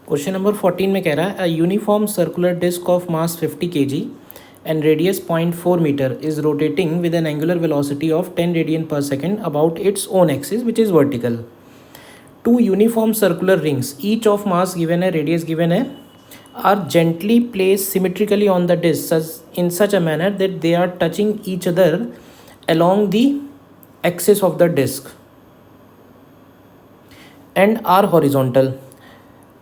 Question number 14 में कह रहा है, a uniform circular disc of mass 50 kg and radius 0.4 meter is rotating with an angular velocity of 10 radian per second about its own axis, which is vertical. Two uniform circular rings, each of mass given a radius given a, are gently placed symmetrically on the disc in such a manner that they are touching each other along the axis of the disc and are horizontal.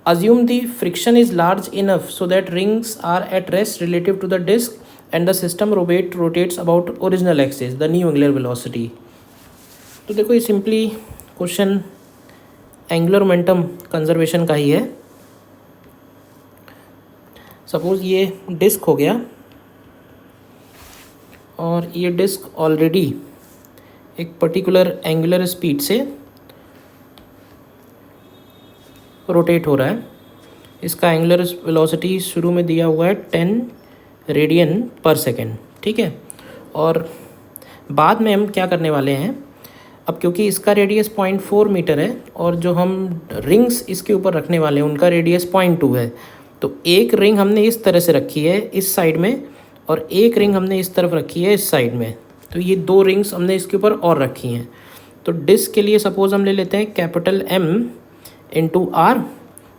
Assume the friction is large enough so that rings are at rest relative to the disk and the system rotates about original axis, the new angular velocity. तो देखो ये simply question angular momentum conservation का ही है. Suppose ये disc हो गया और ये डिस्क ऑलरेडी एक पर्टिकुलर एंगुलर स्पीड से रोटेट हो रहा है. इसका एंगुलर वेलोसिटी शुरू में दिया हुआ है 10 रेडियन पर सेकेंड, ठीक है. और बाद में हम क्या करने वाले हैं, अब क्योंकि इसका रेडियस 0.4 मीटर है और जो हम रिंग्स इसके ऊपर रखने वाले हैं उनका रेडियस 0.2 है, तो एक रिंग हमने इस तरह से रखी है इस साइड में और एक रिंग हमने इस तरफ रखी है इस साइड में. तो ये दो रिंग्स हमने इसके ऊपर और रखी हैं. तो डिस्क के लिए सपोज हम ले लेते हैं कैपिटल M इंटू R.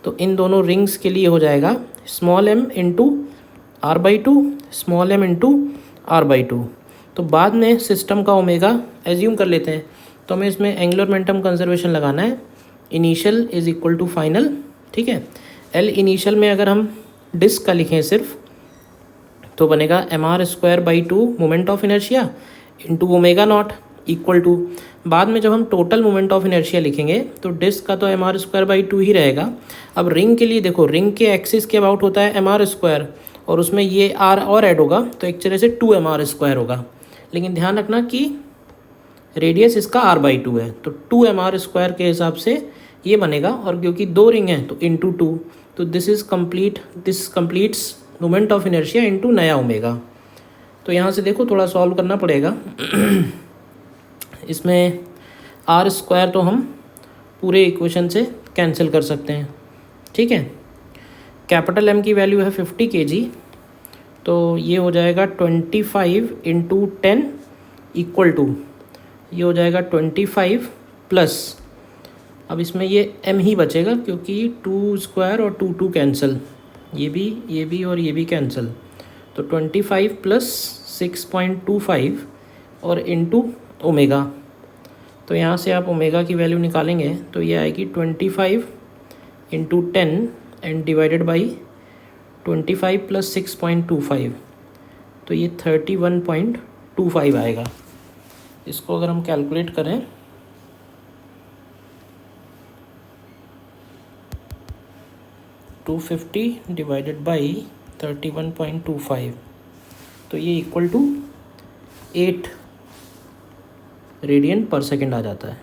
तो इन दोनों रिंग्स के लिए हो जाएगा small m into R/2 small m into R/2. तो बाद में सिस्टम का ओमेगा एज्यूम कर लेते हैं. तो हमें इसमें एंगुलर मोमेंटम कंजर्वेशन लगाना है. Initial is equal to final, ठीक है. L इनिशियल में अगर हम डिस्क का लिखें सिर्फ तो बनेगा mr²/2 moment of inertia into omega not equal to, बाद में जब हम टोटल मोमेंट ऑफ इनर्शिया लिखेंगे तो डिस्क का तो mr²/2 ही रहेगा. अब रिंग के लिए देखो, रिंग के एक्सिस के अबाउट होता है mr² और उसमें ये r और ऐड होगा तो एक तरह से 2mr² होगा. लेकिन ध्यान रखना कि रेडियस इसका r/2 है तो 2mr² के हिसाब से ये बनेगा. और क्योंकि दो रिंग हैं तो इंटू 2, तो this completes moment of inertia into नया ओमेगा. तो यहाँ से देखो थोड़ा सॉल्व करना पड़ेगा. इसमें r² तो हम पूरे इक्वेशन से कैंसिल कर सकते हैं, ठीक है. कैपिटल M की वैल्यू है 50 kg, तो ये हो जाएगा 25 इंटू 10 इक्वल टू, ये हो जाएगा 25 प्लस, अब इसमें ये m ही बचेगा क्योंकि 2² और 2 कैंसिल, ये भी और ये भी कैंसिल. तो 25 प्लस 6.25 और इंटू ओमेगा. तो यहाँ से आप ओमेगा की वैल्यू निकालेंगे तो ये आएगी 25 into 10 and divided by 25 plus 6.25, तो ये 31.25 आएगा. इसको अगर हम कैलकुलेट करें (250 डिवाइडेड बाई 31.25) तो ये इक्वल टू 8 रेडियन पर सेकेंड आ जाता है.